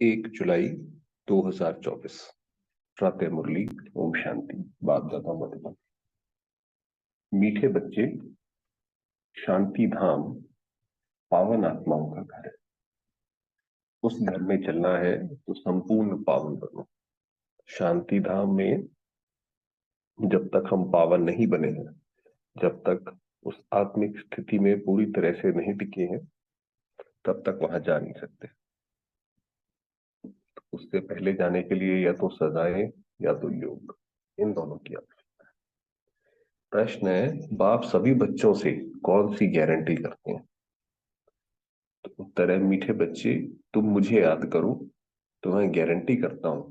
1 जुलाई 2024। प्रातः मुरली। ओम शांति। बाप दादा मधुबन। मीठे बच्चे, शांति धाम पावन आत्माओं का घर है। उस घर में चलना है तो संपूर्ण पावन बनो। शांति धाम में जब तक हम पावन नहीं बने हैं, जब तक उस आत्मिक स्थिति में पूरी तरह से नहीं टिके हैं, तब तक वहां जा नहीं सकते। उससे पहले जाने के लिए या तो सजाएं या तो योग, इन दोनों की आवश्यकता है। प्रश्न है, बाप सभी बच्चों से कौन सी गारंटी करते हैं? तो उत्तर है, मीठे बच्चे, तुम मुझे याद करो तो मैं गारंटी करता हूं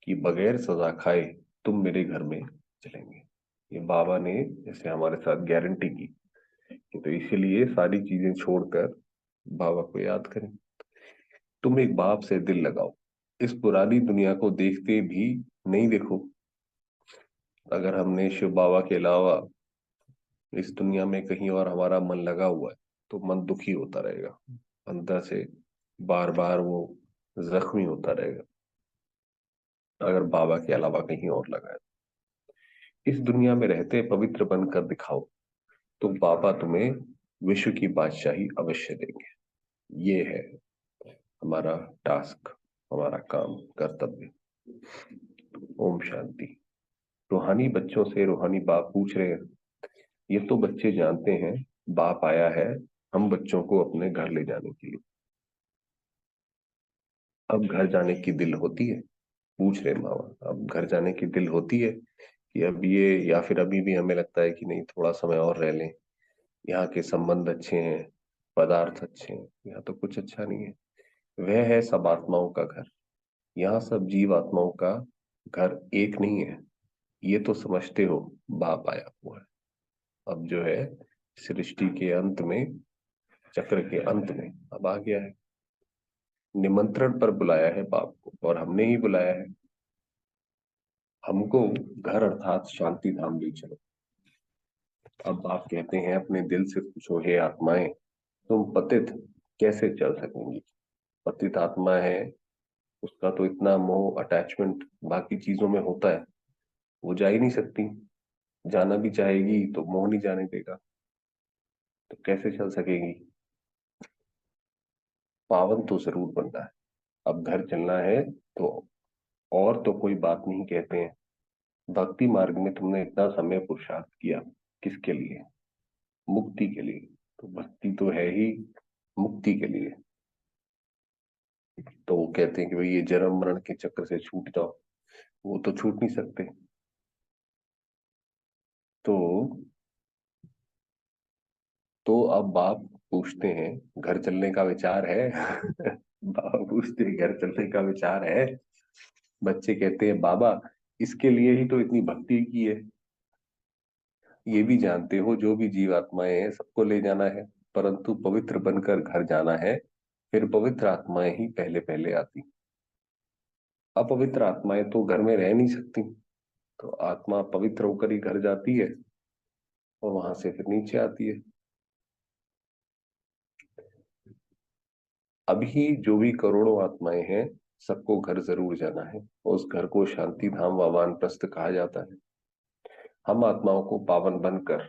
कि बगैर सजा खाए तुम मेरे घर में चलेंगे। ये बाबा ने जैसे हमारे साथ गारंटी की कि तो इसीलिए सारी चीजें छोड़कर बाबा को याद करें। तुम एक बाप से दिल लगाओ, इस पुरानी दुनिया को देखते भी नहीं देखो। अगर हमने शिव बाबा के अलावा इस दुनिया में कहीं और हमारा मन लगा हुआ है तो मन दुखी होता रहेगा, अंदर से बार बार वो जख्मी होता रहेगा। अगर बाबा के अलावा कहीं और लगा है, इस दुनिया में रहते पवित्र बनकर दिखाओ तो बाबा तुम्हें विश्व की बादशाही अवश्य देंगे। ये है हमारा टास्क, हमारा काम, कर्तव्य। ओम शांति। रूहानी बच्चों से रूहानी बाप पूछ रहे हैं, ये तो बच्चे जानते हैं बाप आया है हम बच्चों को अपने घर ले जाने के लिए। अब घर जाने की दिल होती है? पूछ रहे मामा, अब घर जाने की दिल होती है कि अब ये, या फिर अभी भी हमें लगता है कि नहीं थोड़ा समय और रह लें, यहाँ के संबंध अच्छे हैं, पदार्थ अच्छे हैं, यहाँ तो कुछ अच्छा नहीं है। वह है सब आत्माओं का घर। यहाँ सब जीव आत्माओं का घर एक नहीं है, ये तो समझते हो बाप आया हुआ है। अब जो है सृष्टि के अंत में, चक्र के अंत में अब आ गया है। निमंत्रण पर बुलाया है बाप को, और हमने ही बुलाया है। हमको घर अर्थात शांति धाम ले चलो। अब आप कहते हैं अपने दिल से पूछो, हे आत्माएं, तुम पतित कैसे चल सकेंगी? पतित आत्मा है, उसका तो इतना मोह अटैचमेंट बाकी चीजों में होता है, वो जा ही नहीं सकती। जाना भी चाहेगी तो मोह नहीं जाने देगा, तो कैसे चल सकेगी? पावन तो जरूर बनना है। अब घर चलना है तो और तो कोई बात नहीं कहते हैं। भक्ति मार्ग में तुमने इतना समय पुरुषार्थ किया, किसके लिए? मुक्ति के लिए। तो भक्ति तो है ही मुक्ति के लिए। तो वो कहते हैं कि भाई ये जन्म मरण के चक्र से छूट जाओ, वो तो छूट नहीं सकते। तो अब बाप पूछते हैं, घर चलने का विचार है? बाबा पूछते हैं, घर चलने का विचार है? बच्चे कहते हैं, बाबा इसके लिए ही तो इतनी भक्ति की है। ये भी जानते हो जो भी जीवात्माएं हैं सबको ले जाना है, परंतु पवित्र बनकर घर जाना है, फिर पवित्र आत्माएं ही पहले पहले आती। अपवित्र आत्माएं तो घर में रह नहीं सकती, तो आत्मा पवित्र होकर ही घर जाती है और वहां से फिर नीचे आती है। अभी जो भी करोड़ों आत्माएं हैं, सबको घर जरूर जाना है। उस घर को शांति धाम व वानप्रस्थ कहा जाता है। हम आत्माओं को पावन बनकर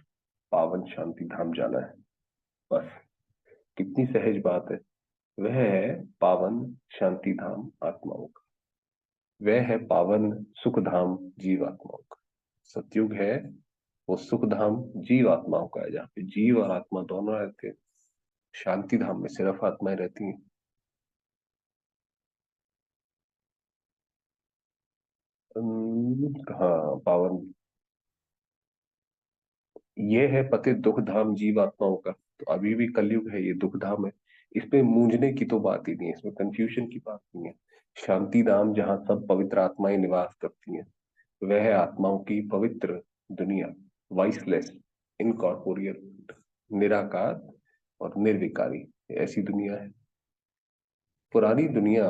पावन शांति धाम जाना है, बस। कितनी सहज बात है। वह है पावन शांति धाम आत्माओं का, वह है पावन सुख धाम जीव आत्माओं का। सतयुग है वो सुख धाम जीव आत्माओं का है, जहाँ पे जीव और आत्मा दोनों रहते हैं। शांति धाम में सिर्फ आत्माएं रहती हैं। हाँ, पावन ये है पतित दुख धाम जीव आत्माओं का। तो अभी भी कलयुग है, ये दुख धाम है। इसमें मूंझने की तो बात ही नहीं है, इसमें कंफ्यूजन की बात नहीं है। शांति धाम जहाँ सब पवित्र आत्माएं निवास करती हैं, वह है आत्माओं की पवित्र दुनिया, वॉइसलेस, इनकॉर्पोरियल, निराकार और निर्विकारी, ऐसी दुनिया है। पुरानी दुनिया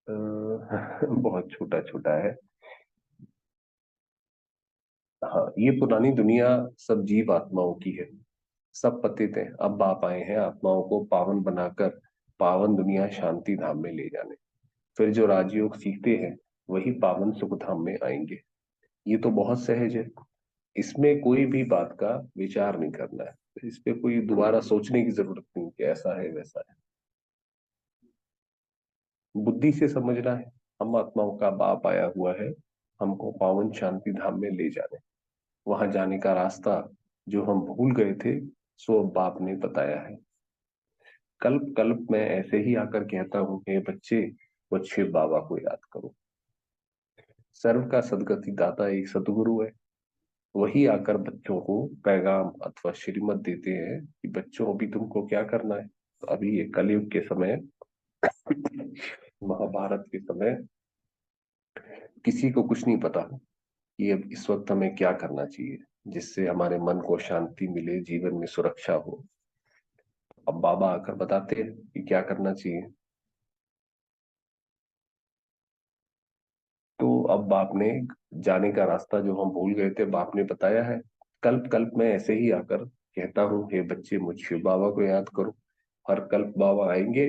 बहुत छोटा छोटा है। हाँ, ये पुरानी दुनिया सब जीव आत्माओं की है। सब पतित हैं, अब बाप आए हैं आत्माओं को पावन बनाकर पावन दुनिया शांति धाम में ले जाने। फिर जो राजयोग सीखते हैं वही पावन सुख धाम में आएंगे। ये तो बहुत सहज है, इसमें कोई भी बात का विचार नहीं करना है, इस पे कोई दोबारा सोचने की जरूरत नहीं कि ऐसा है वैसा है। बुद्धि से समझना है, हम आत्माओं का बाप आया हुआ है हमको पावन शांति धाम में ले जाने। वहां जाने का रास्ता जो हम भूल गए थे सो अब बाप ने बताया है। कल्प कल्प में ऐसे ही आकर कहता हूँ, हे बच्चे वो शिव बाबा को याद करो। सर्व का सदगति दाता एक सदगुरु है, वही आकर बच्चों को पैगाम अथवा श्रीमत देते हैं कि बच्चों अभी तुमको क्या करना है। तो अभी ये कलयुग के समय, महाभारत के समय किसी को कुछ नहीं पता कि अब इस वक्त हमें क्या करना चाहिए जिससे हमारे मन को शांति मिले, जीवन में सुरक्षा हो। अब बाबा आकर बताते हैं कि क्या करना चाहिए। तो अब बाप ने जाने का रास्ता जो हम भूल गए थे बाप ने बताया है। कल्प कल्प में ऐसे ही आकर कहता हूँ, हे बच्चे मुझ शिव बाबा को याद करो। हर कल्प बाबा आएंगे।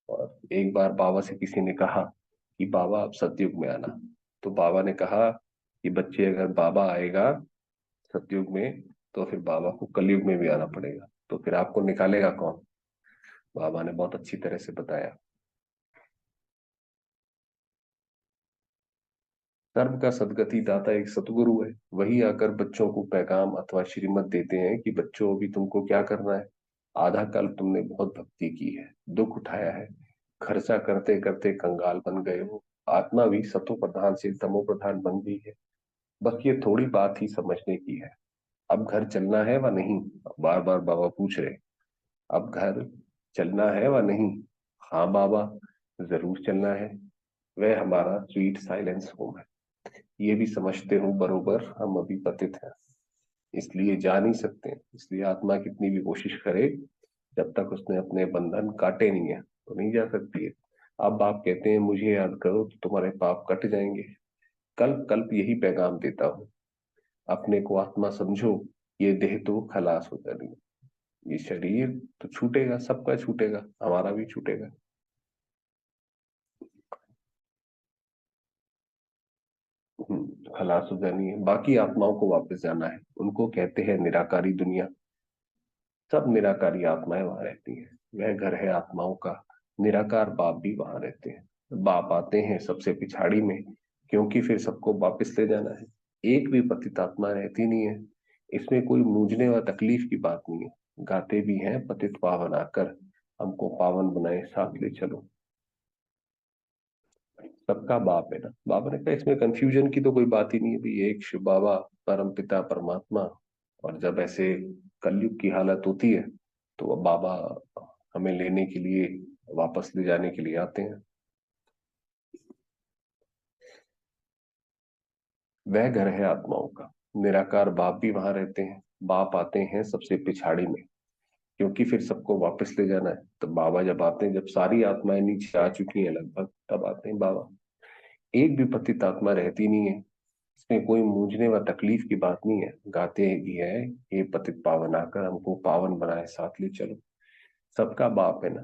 और एक बार बाबा से किसी ने कहा कि बाबा आप सतयुग में आना। तो बाबा ने कहा कि बच्चे अगर बाबा आएगा सतयुग में तो फिर बाबा को कलयुग में भी आना पड़ेगा, तो फिर आपको निकालेगा कौन। बाबा ने बहुत अच्छी तरह से बताया। सर्व का सदगति दाता एक सतगुरु है, वही आकर बच्चों को पैगाम अथवा श्रीमत देते हैं कि बच्चों अभी तुमको क्या करना है। आधा कल्प तुमने बहुत भक्ति की है, दुख उठाया है, खर्चा करते करते कंगाल बन गए हो, आत्मा भी सतो प्रधान से तमो प्रधान बन गई है। बस ये थोड़ी बात ही समझने की है। अब घर चलना है व नहीं, बार बार बाबा पूछ रहे, अब घर चलना है व नहीं। हाँ बाबा, जरूर चलना है, वह हमारा स्वीट साइलेंस होम है। ये भी समझते हो बरोबर हम अभी पतित हैं, इसलिए जा नहीं सकते, इसलिए आत्मा कितनी भी कोशिश करे जब तक उसने अपने बंधन काटे नहीं है तो नहीं जा सकती है। अब आप कहते हैं मुझे याद करो तो तुम्हारे पाप कट जाएंगे। कल्प कल्प यही पैगाम देता हूँ, अपने को आत्मा समझो, ये देह तो खलास हो जानी है, ये शरीर तो छूटेगा, सबका छूटेगा, हमारा भी छूटेगा। खलास हो जानी है, बाकी आत्माओं को वापस जाना है, उनको कहते हैं निराकारी दुनिया। सब निराकारी आत्माएं वहां रहती हैं, वह घर है आत्माओं का। निराकार बाप भी वहां रहते हैं। बाप आते हैं सबसे पिछाड़ी में, क्योंकि फिर सबको वापस ले जाना है। एक भी पतित आत्मा रहती नहीं है, इसमें कोई मूंझने व तकलीफ की बात नहीं है। गाते भी हैं पतित पावन आकर हमको पावन बनाए साथ ले चलो। सबका बाप है ना, बाबा ने कहा इसमें कंफ्यूजन की तो कोई बात ही नहीं है भाई, एक शिव बाबा परम पिता परमात्मा। और जब ऐसे कलयुग की हालत होती है तो अब बाबा हमें लेने के लिए, वापस ले जाने के लिए आते हैं। वह घर है आत्माओं का, निराकार बाप भी वहां रहते हैं। बाप आते हैं सबसे पिछाड़ी में, क्योंकि फिर सबको वापस ले जाना है। तो बाबा जब आते हैं, जब सारी आत्माएं नीचे आ चुकी हैं लगभग, तब आते हैं बाबा। एक भी पतित आत्मा रहती नहीं है, इसमें कोई मूंझने व तकलीफ की बात नहीं है। गाते भी है, ये पतित पावन आकर हमको पावन बनाए साथ ले चलो। सबका बाप है ना।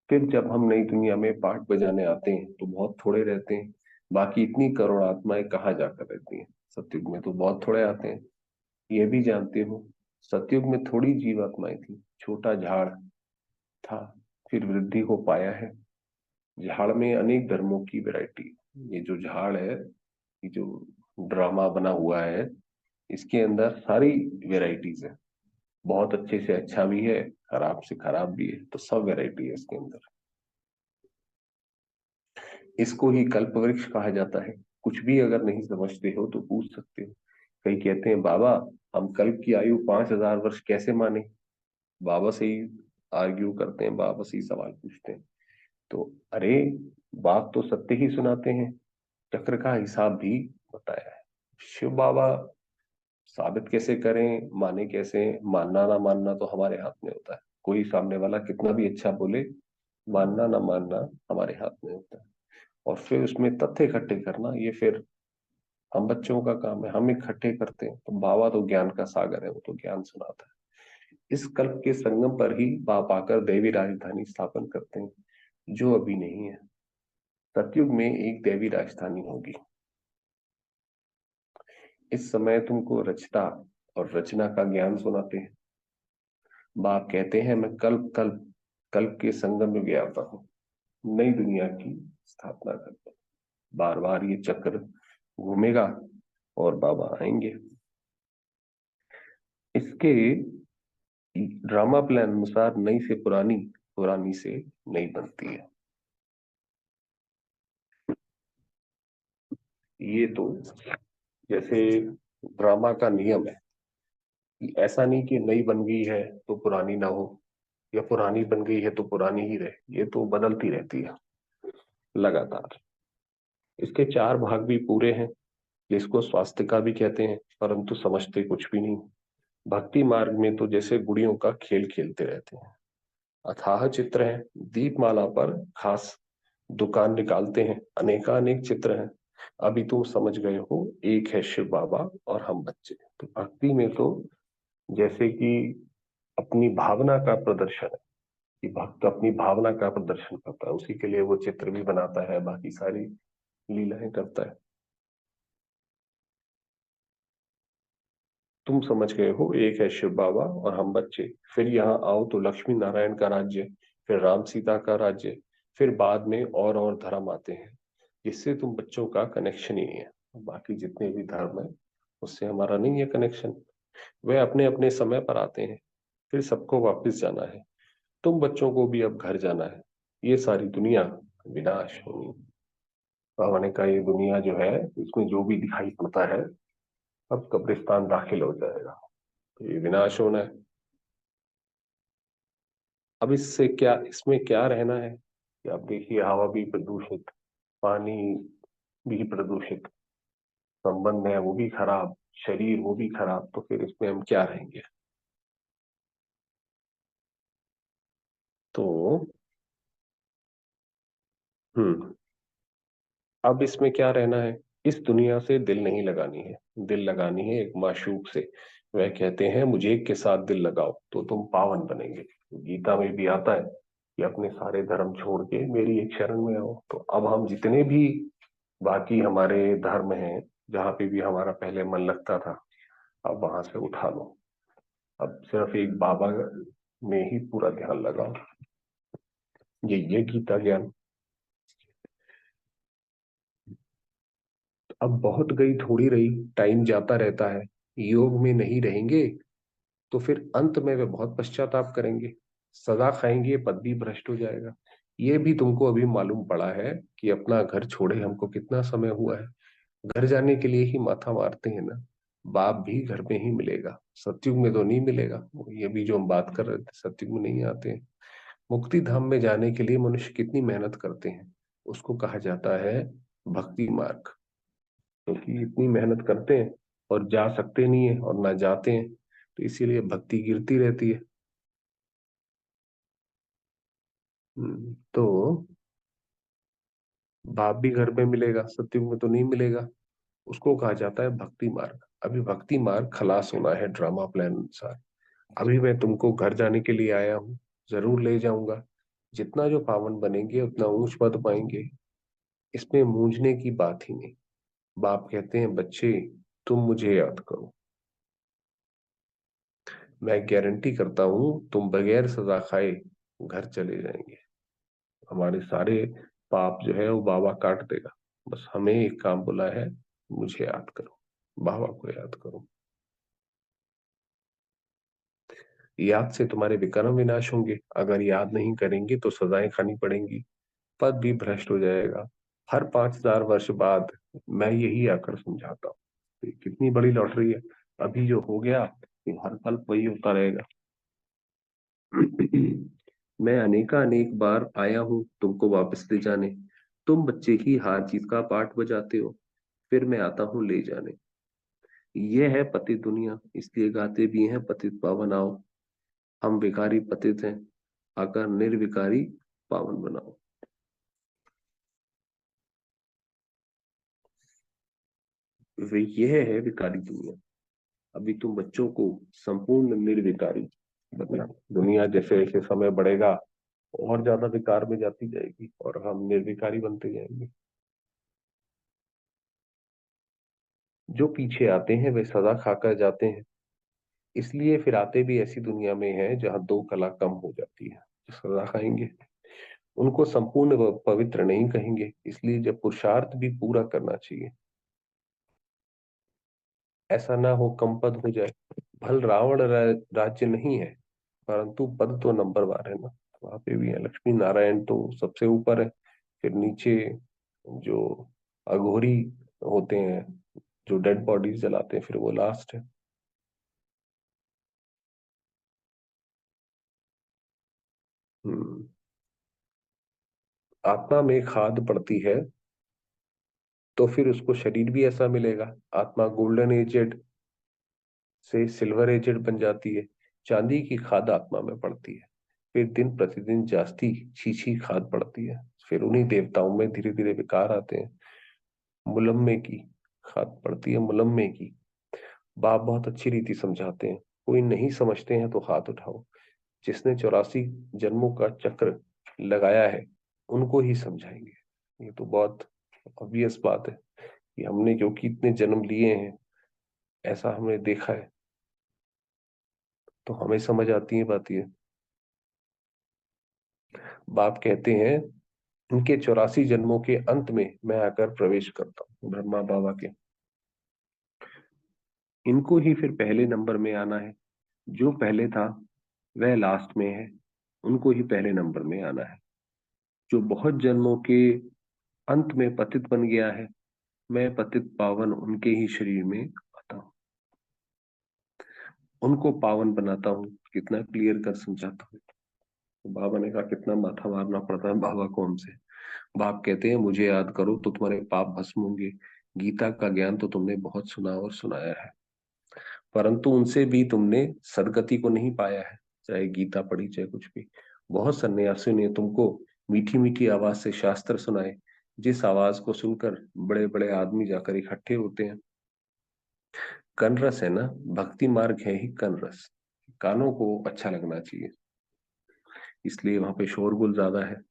फिर जब हम नई दुनिया में पाठ बजाने आते हैं तो बहुत थोड़े रहते हैं, बाकी इतनी करोड़ आत्माएं कहाँ जाकर रहती हैं। सतयुग में तो बहुत थोड़े आते हैं, ये भी जानते हो। सतयुग में थोड़ी जीवात्माएं थी, छोटा झाड़ था, फिर वृद्धि को पाया है। झाड़ में अनेक धर्मों की वैरायटी। ये जो झाड़ है, ये जो ड्रामा बना हुआ है, इसके अंदर सारी वेराइटीज है। बहुत अच्छे से अच्छा भी है, खराब से खराब भी है, तो सब वैरायटी है इसके अंदर। इसको ही कल्प वृक्ष कहा जाता है। कुछ भी अगर नहीं समझते हो तो पूछ सकते हो। कई कहते हैं बाबा हम कल्प की आयु 5,000 वर्ष कैसे माने। बाबा से ही आर्ग्यू करते हैं, बाबा से ही सवाल पूछते हैं। तो अरे, बात तो सत्य ही सुनाते हैं, चक्र का हिसाब भी बताया है। शिव बाबा साबित कैसे करें, माने कैसे, मानना ना मानना तो हमारे हाथ में होता है। कोई सामने वाला कितना भी अच्छा बोले, मानना ना मानना हमारे हाथ में होता है। और फिर उसमें तथ्य इकट्ठे करना, ये फिर हम बच्चों का काम है, हम इकट्ठे करते हैं। तो बाबा तो ज्ञान का सागर है, वो तो ज्ञान सुनाता है। इस कल्प के संगम पर ही बाप आकर दैवी राजधानी स्थापन करते हैं, जो अभी नहीं है। सतयुग में एक दैवी राजधानी होगी। इस समय तुमको रचता और रचना का ज्ञान सुनाते हैं। बाप कहते हैं मैं कल्प कल्प कल्प के संगम में गया आता हूँ, नई दुनिया की स्थापना करता हूँ। बार बार ये चक्र घूमेगा और बाबा आएंगे। इसके ड्रामा प्लान अनुसार नई से पुरानी, पुरानी से नई बनती है। ये तो जैसे ड्रामा का नियम है कि ऐसा नहीं कि नई बन गई है तो पुरानी ना हो, या पुरानी बन गई है तो पुरानी ही रहे। ये तो बदलती रहती है लगातार। इसके चार भाग भी पूरे हैं, जिसको स्वास्थ्य का भी कहते हैं, परंतु समझते कुछ भी नहीं। भक्ति मार्ग में तो जैसे गुड़ियों का खेल खेलते रहते हैं। अथाह चित्र है, दीपमाला पर खास दुकान निकालते हैं, अनेकानेक चित्र हैं। अभी तुम समझ गए हो, एक है शिव बाबा और हम बच्चे। तो भक्ति में तो जैसे कि अपनी भावना का प्रदर्शन है, कि भक्त अपनी भावना का प्रदर्शन करता है, उसी के लिए वो चित्र भी बनाता है, बाकी सारी लीलाएं करता है। तुम समझ गए हो, एक है शिव बाबा और हम बच्चे। फिर यहाँ आओ तो लक्ष्मी नारायण का राज्य, फिर राम सीता का राज्य, फिर बाद में और धर्म आते हैं, जिससे तुम बच्चों का कनेक्शन ही नहीं है। बाकी जितने भी धर्म है उससे हमारा नहीं है कनेक्शन। वे अपने अपने समय पर आते हैं, फिर सबको वापस जाना है। तुम बच्चों को भी अब घर जाना है। ये सारी दुनिया विनाश होनी। बाबा ने कहा ये दुनिया जो है, इसमें जो भी दिखाई पड़ता है अब कब्रिस्तान दाखिल हो जाएगा, तो ये विनाश होना है। अब इससे क्या, इसमें क्या रहना है कि आप देखिए हवा भी प्रदूषित, पानी भी प्रदूषित, संबंध है वो भी खराब, शरीर वो भी खराब, तो फिर इसमें हम क्या रहेंगे। तो हम्म अब इसमें क्या रहना है, इस दुनिया से दिल नहीं लगानी है, दिल लगानी है एक माशूक से। वह कहते हैं मुझे एक के साथ दिल लगाओ तो तुम पावन बनेंगे। गीता में भी आता है कि अपने सारे धर्म छोड़ के मेरी एक शरण में आओ। तो अब हम जितने भी बाकी हमारे धर्म हैं, जहाँ पे भी हमारा पहले मन लगता था, अब वहां से उठा लो। अब सिर्फ एक बाबा में ही पूरा ध्यान लगाओ। ये गीता ज्ञान। अब बहुत गई थोड़ी रही, टाइम जाता रहता है। योग में नहीं रहेंगे तो फिर अंत में वे बहुत पश्चाताप करेंगे, सजा खाएंगे, पद भी भ्रष्ट हो जाएगा। ये भी तुमको अभी मालूम पड़ा है कि अपना घर छोड़े हमको कितना समय हुआ है। घर जाने के लिए ही माथा मारते हैं ना। बाप भी घर में ही मिलेगा, सतयुग में तो नहीं मिलेगा। ये भी जो हम बात कर रहे थे, सतयुग में नहीं आते हैं। मुक्ति धाम में जाने के लिए मनुष्य कितनी मेहनत करते हैं, उसको कहा जाता है भक्ति मार्ग। क्योंकि इतनी मेहनत करते हैं और जा सकते नहीं है और ना जाते हैं, तो इसीलिए भक्ति गिरती रहती है। तो बाप भी घर में मिलेगा, सतयुग में तो नहीं मिलेगा। उसको कहा जाता है भक्ति मार्ग। अभी भक्ति मार्ग खलास होना है ड्रामा प्लान अनुसार। अभी मैं तुमको घर जाने के लिए आया हूँ, जरूर ले जाऊंगा। जितना जो पावन बनेंगे उतना ऊंच पद पाएंगे, इसमें मूंझने की बात ही नहीं। बाप कहते हैं बच्चे तुम मुझे याद करो, मैं गारंटी करता हूं तुम बगैर सजा खाए घर चले जाएंगे। हमारे सारे पाप जो है वो बाबा काट देगा। बस हमें एक काम बोला है, मुझे याद करो, बाबा को याद करो। याद से तुम्हारे विक्रम विनाश होंगे, अगर याद नहीं करेंगे तो सजाएं खानी पड़ेंगी, पद भी भ्रष्ट हो जाएगा। हर 5,000 वर्ष बाद मैं यही आकर समझाता हूँ। तो ये कितनी बड़ी लॉटरी है। अभी जो हो गया ये हर पल वही होता रहेगा। मैं अनेक बार आया हूं तुमको वापस ले जाने, तुम बच्चे ही हार जीत का पाठ बजाते हो, फिर मैं आता हूँ ले जाने। ये है पतित दुनिया, इसलिए गाते भी हैं पतित पावन आओ। हम विकारी पतित हैं, आकर निर्विकारी पावन बनाओ। वे यह है विकारी दुनिया। अभी तुम बच्चों को संपूर्ण निर्विकारी वरना दुनिया जैसे जैसे समय बढ़ेगा और ज्यादा विकार में जाती जाएगी और हम निर्विकारी बनते जाएंगे। जो पीछे आते हैं वे सदा खाकर जाते हैं, इसलिए फिर आते भी ऐसी दुनिया में हैं जहां दो कला कम हो जाती है, जो सदा खाएंगे। उनको संपूर्ण व पवित्र नहीं कहेंगे, इसलिए जब पुरुषार्थ भी पूरा करना चाहिए। ऐसा ना हो कम पद हो जाए। भल रावण राज्य नहीं है, परंतु पद तो नंबर 12 है ना। वहां पे भी है, लक्ष्मी नारायण तो सबसे ऊपर है, फिर नीचे जो अघोरी होते हैं, जो डेड बॉडीज जलाते हैं, फिर वो लास्ट है। हम्म। आत्मा में खाद पड़ती है तो फिर उसको शरीर भी ऐसा मिलेगा। आत्मा गोल्डन एजेड से सिल्वर एजेड बन जाती है। चांदी की खाद आत्मा में पड़ती है, फिर दिन प्रतिदिन जास्ती छीछी खाद पड़ती है। फिर उन्हीं देवताओं में धीरे धीरे विकार आते हैं। मुलम्मे की खाद पड़ती है, मुलम्मे की। बाप बहुत अच्छी रीति समझाते हैं। कोई नहीं समझते हैं तो हाथ उठाओ। जिसने 84 जन्मों का चक्र लगाया है उनको ही समझाएंगे। ये तो बहुत ऑब्वियस बात है कि हमने क्योंकि इतने जन्म लिए हैं, ऐसा हमने देखा है, तो हमें समझ आती है बात ये। बाप कहते हैं इनके 84 जन्मों के अंत में मैं आकर प्रवेश करता हूँ, ब्रह्मा बाबा के। इनको ही फिर पहले नंबर में आना है। जो पहले था वह लास्ट में है, उनको ही पहले नंबर में आना है। जो बहुत जन्मों के अंत में पतित बन गया है, मैं पतित पावन उनके ही शरीर में आता हूँ, उनको पावन बनाता हूँ। कितना क्लियर कर समझाता हूँ। तो बाबा ने कहा कितना माथा मारना पड़ता है बाबा को हमसे। बाप कहते हैं मुझे याद करो तो तुम्हारे पाप भस्म होंगे। गीता का ज्ञान तो तुमने बहुत सुना और सुनाया है, परंतु उनसे भी तुमने सदगति को नहीं पाया है। चाहे गीता पढ़ी चाहे कुछ भी। बहुत सन्यासियों ने तुमको मीठी मीठी आवाज से शास्त्र सुनाए, जिस आवाज को सुनकर बड़े बड़े आदमी जाकर इकट्ठे होते हैं। कन रस है ना, भक्ति मार्ग है ही कन रस। कानों को अच्छा लगना चाहिए, इसलिए वहां पे शोरगुल ज्यादा है।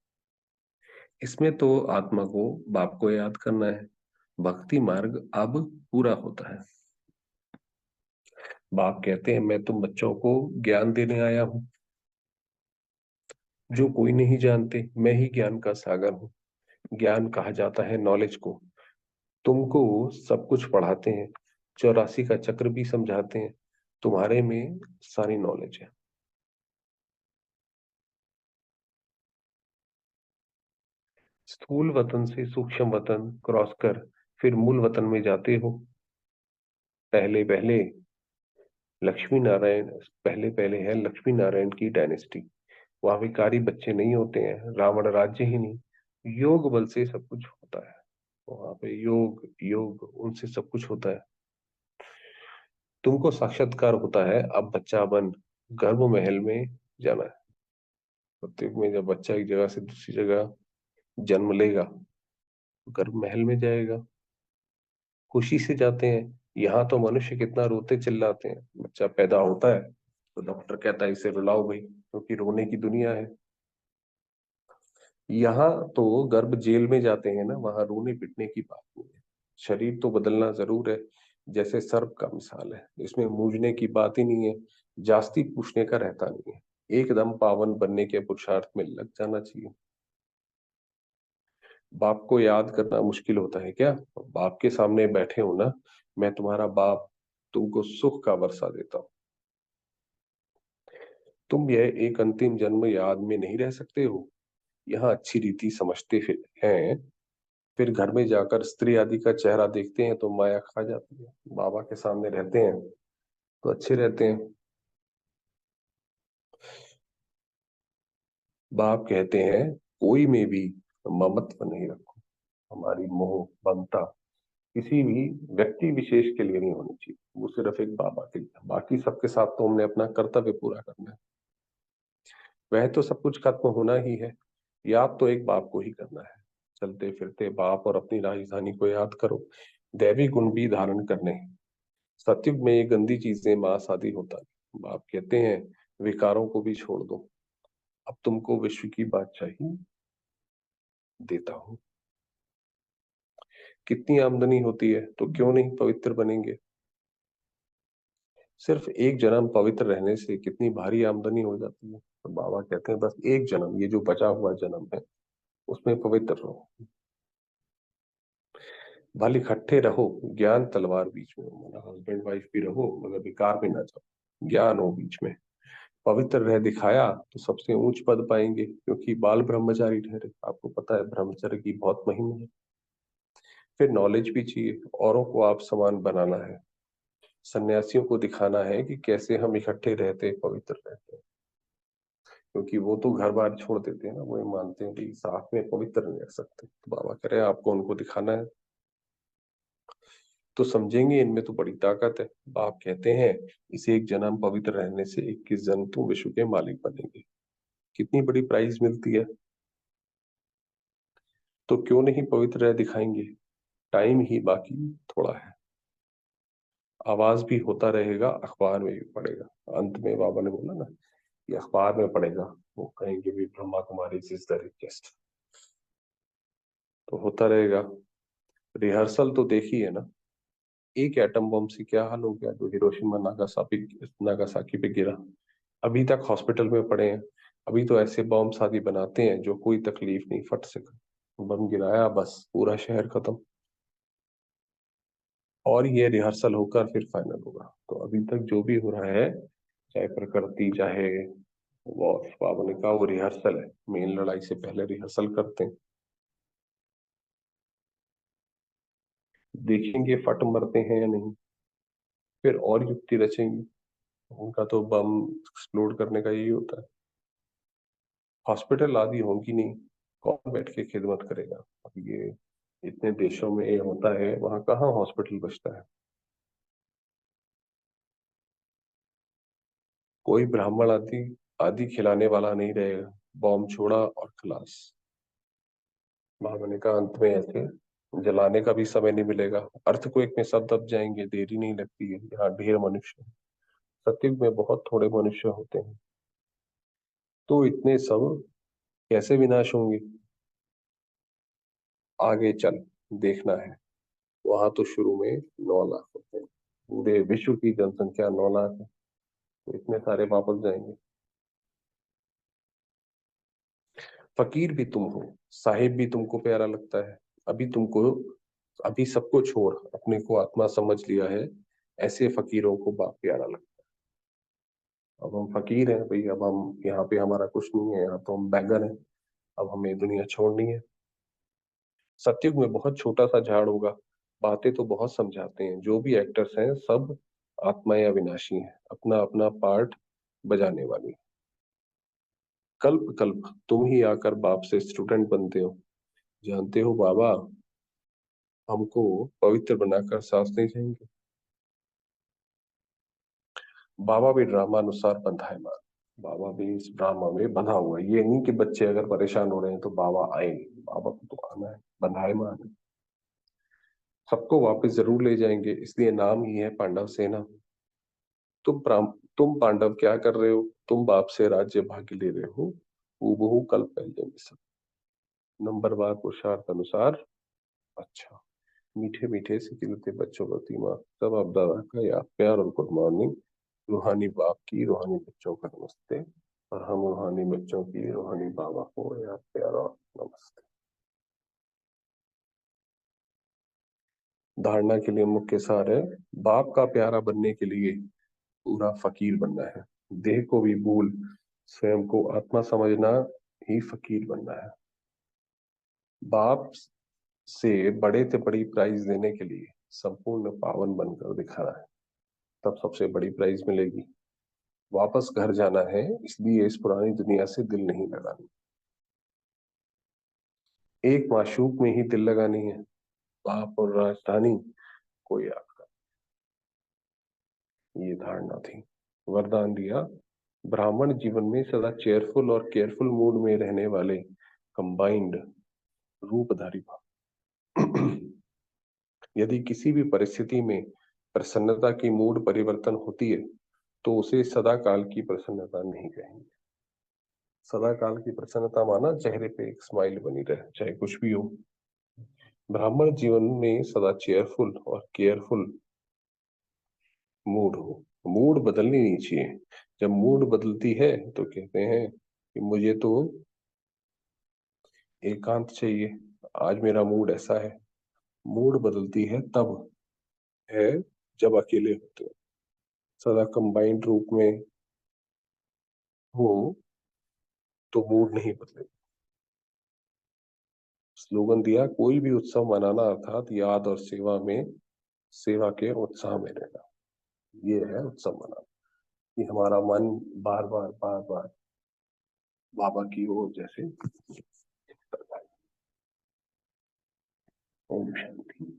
इसमें तो आत्मा को बाप को याद करना है। भक्ति मार्ग अब पूरा होता है। बाप कहते हैं मैं तुम बच्चों को ज्ञान देने आया हूँ। जो कोई नहीं जानते, मैं ही ज्ञान का सागर हूँ। ज्ञान कहा जाता है नॉलेज को। तुमको सब कुछ पढ़ाते हैं, 84 का चक्र भी समझाते हैं। तुम्हारे में सारी नॉलेज है। स्थूल वतन से सूक्ष्म वतन क्रॉस कर फिर मूल वतन में जाते हो। पहले पहले लक्ष्मी नारायण, पहले पहले है लक्ष्मी नारायण की डायनेस्टी। वहां विकारी बच्चे नहीं होते हैं, रावण राज्य ही नहीं। योग बल से सब कुछ होता है। वहां पे योग योग उनसे सब कुछ होता है। तुमको साक्षात्कार होता है, अब बच्चा बन गर्भ महल में जाना है। प्रत्येक में जब बच्चा एक जगह से दूसरी जगह जन्म लेगा तो गर्भ महल में जाएगा। खुशी से जाते हैं। यहाँ तो मनुष्य कितना रोते चिल्लाते हैं, बच्चा पैदा होता है तो डॉक्टर कहता है इसे रुलाओ भाई, क्योंकि रोने की दुनिया है। यहाँ तो गर्भ जेल में जाते हैं ना, वहां रोने पिटने की बात नहीं है। शरीर तो बदलना जरूर है, जैसे सर्प का मिसाल है, इसमें मूंझने की बात ही नहीं है। जास्ती पूछने का रहता नहीं है। एकदम पावन बनने के पुरुषार्थ में लग जाना चाहिए। बाप को याद करना मुश्किल होता है क्या? बाप के सामने बैठे हो ना, मैं तुम्हारा बाप, तुमको सुख का वर्षा देता हूँ। तुम यह एक अंतिम जन्म याद में नहीं रह सकते हो। यहाँ अच्छी रीति समझते फिर हैं, फिर घर में जाकर स्त्री आदि का चेहरा देखते हैं तो माया खा जाती है। बाबा के सामने रहते हैं तो अच्छे रहते हैं। बाप कहते हैं कोई में भी ममत्व नहीं रखो। हमारी मोह ममता किसी भी व्यक्ति विशेष के लिए नहीं होनी चाहिए, वो सिर्फ एक बाबा के लिए। बाकी सबके साथ तो हमने अपना कर्तव्य पूरा करना है। वह तो सब कुछ खत्म होना ही है, याद तो एक बाप को ही करना है। चलते फिरते बाप और अपनी राजधानी को याद करो। दैवी गुण भी धारण करने हैं। सतयुग में ये गंदी चीजें मांस आदि होता है। बाप कहते हैं विकारों को भी छोड़ दो, अब तुमको विश्व की बादशाही देता हूं। कितनी आमदनी होती है तो क्यों नहीं पवित्र बनेंगे? सिर्फ एक जन्म पवित्र रहने से कितनी भारी आमदनी हो जाती है। तो बाबा कहते हैं बस एक जन्म, ये जो बचा हुआ जन्म है, उसमें पवित्र रहो। भले इकट्ठे रहो, ज्ञान तलवार बीच में हो, मतलब हस्बैंड वाइफ भी रहो मगर विकार में ना जाओ, ज्ञान हो बीच में। पवित्र रह दिखाया तो सबसे ऊंच पद पाएंगे, क्योंकि बाल ब्रह्मचारी ठहरे। आपको पता है ब्रह्मचर्य की बहुत महिमा है। फिर नॉलेज भी चाहिए, औरों को आप समान बनाना है। सन्यासियों को दिखाना है कि कैसे हम इकट्ठे रहते, पवित्र रहते हैं। क्योंकि वो तो घर बार छोड़ देते हैं ना, वो ये मानते हैं कि साथ में पवित्र नहीं रह सकते। तो बाबा कह रहे हैं आपको उनको दिखाना है, तो समझेंगे इनमें तो बड़ी ताकत है। बाप कहते हैं इसे एक जन्म पवित्र रहने से 21 जन्म तो विश्व के मालिक बनेंगे। कितनी बड़ी प्राइज मिलती है। तो क्यों नहीं पवित्र रह दिखाएंगे? टाइम ही बाकी थोड़ा है। आवाज भी होता रहेगा, अखबार में भी पड़ेगा। अंत में बाबा ने बोला ना कि अखबार में पड़ेगा, वो कहेंगे भी Brahma Kumari is the richest. तो होता रहेगा। रिहर्सल तो देखी है ना, एक एटम बम से क्या हाल हो गया जो हिरोशिमा नागासाकी पे गिरा। अभी तक हॉस्पिटल में पड़े हैं। अभी तो ऐसे बम शादी बनाते हैं जो कोई तकलीफ नहीं, फट सका, बम गिराया बस पूरा शहर खत्म। और ये रिहर्सल होकर फिर फाइनल होगा। तो अभी तक जो भी हो रहा है, चाहे प्रकृति चाहे वॉर, बाबा ने कहा वो रिहर्सल है। मेन लड़ाई से पहले रिहर्सल करते हैं, देखेंगे फट मरते हैं या नहीं, फिर और युक्ति रचेंगे। उनका तो बम एक्सप्लोड करने का यही होता है। हॉस्पिटल आदि होंगी नहीं, कौन बैठ के खिदमत करेगा? अब ये इतने देशों में ये होता है, वहां कहाँ हॉस्पिटल बचता है? कोई ब्राह्मण आदि आदि खिलाने वाला नहीं रहेगा। बॉम्ब छोड़ा और खलास। महामने का अंत में ऐसे जलाने का भी समय नहीं मिलेगा। अर्थक्वेक में सब दब जाएंगे, देरी नहीं लगती है। यहाँ ढेर मनुष्य हैं। सतयुग में बहुत थोड़े मनुष्य होते हैं। तो इतने सब कैसे विनाश होंगे? आगे चल देखना है। वहां तो शुरू में 9 लाख होते हैं। पूरे विश्व की जनसंख्या 9 लाख है, तो इतने सारे वापस जाएंगे। फकीर भी तुम हो, साहिब भी तुमको प्यारा लगता है। अभी तुमको, अभी सबको छोड़ अपने को आत्मा समझ लिया है, ऐसे फकीरों को बाप प्यारा लगता है। अब हम फकीर हैं भाई, अब हम यहाँ पे हमारा कुछ नहीं है, यहाँ तो हम बैगर हैं। अब हमें दुनिया छोड़नी है। सतयुग में बहुत छोटा सा झाड़ होगा। बातें तो बहुत समझाते हैं, जो भी एक्टर्स हैं सब आत्मा या विनाशी हैं, अपना अपना पार्ट बजाने वाली। कल्प कल्प तुम ही आकर बाप से स्टूडेंट बनते हो। जानते हो बाबा हमको पवित्र बनाकर साथ नहीं जाएंगे। बाबा भी ड्रामानुसार बंधाएमान। बाबा भी इस ड्रामा में बंधा हुआ है। ये नहीं कि बच्चे अगर परेशान हो रहे हैं तो बाबा आएंगे, बाबा को तो आना है, बंधाएमान है। सबको वापस जरूर ले जाएंगे, इसलिए नाम ही है पांडव सेना। तुम पांडव क्या कर रहे हो? तुम बाप से राज्य भाग ले रहे हो, हूबहू कल पहले में सब। नंबरवार पुरुषार्थ अनुसार। अच्छा, मीठे मीठे से खिलते बच्चों का तीमा, सब आप दादा का याद प्यार और गुड मॉर्निंग। रूहानी बाप की रूहानी बच्चों का नमस्ते, और हम रूहानी बच्चों की रूहानी बाबा को याद प्यार और नमस्ते। धारणा के लिए मुख्य सार है, बाप का प्यारा बनने के लिए पूरा फकीर बनना है। देह को भी भूल स्वयं को आत्मा समझना ही फकीर बनना है। बाप से बड़े से बड़ी प्राइज देने के लिए संपूर्ण पावन बनकर दिखाना है, तब सबसे बड़ी प्राइज मिलेगी। वापस घर जाना है, इसलिए इस पुरानी दुनिया से दिल नहीं लगानी। एक माशूक में ही दिल लगानी है, बाप और राजधानी कोई आपका। ये धारणा थी। वरदान दिया, ब्राह्मण जीवन में सदा चेयरफुल और केयरफुल मूड में रहने वाले कंबाइंड रूपधारी भाव। यदि किसी भी परिस्थिति में प्रसन्नता की मूड परिवर्तन होती है तो उसे सदा काल की प्रसन्नता नहीं कहेंगे। सदा काल की प्रसन्नता माना चेहरे पे एक स्माइल बनी रहे, चाहे कुछ भी हो। ब्राह्मण जीवन में सदा चेयरफुल और केयरफुल मूड हो। मूड बदलनी नहीं चाहिए। जब मूड बदलती है तो कहते हैं कि मुझे तो एकांत चाहिए, आज मेरा मूड ऐसा है। मूड बदलती है तब है जब अकेले होते हो। सदा कंबाइंड रूप में हो तो मूड नहीं बदलेगा। स्लोगन दिया, कोई भी उत्सव मनाना अर्थात याद और सेवा में, सेवा के उत्साह में रहना। ये है उत्सव मनाना, कि हमारा मन बार बार बार बार बाबा की ओर जैसे। ओम शांति।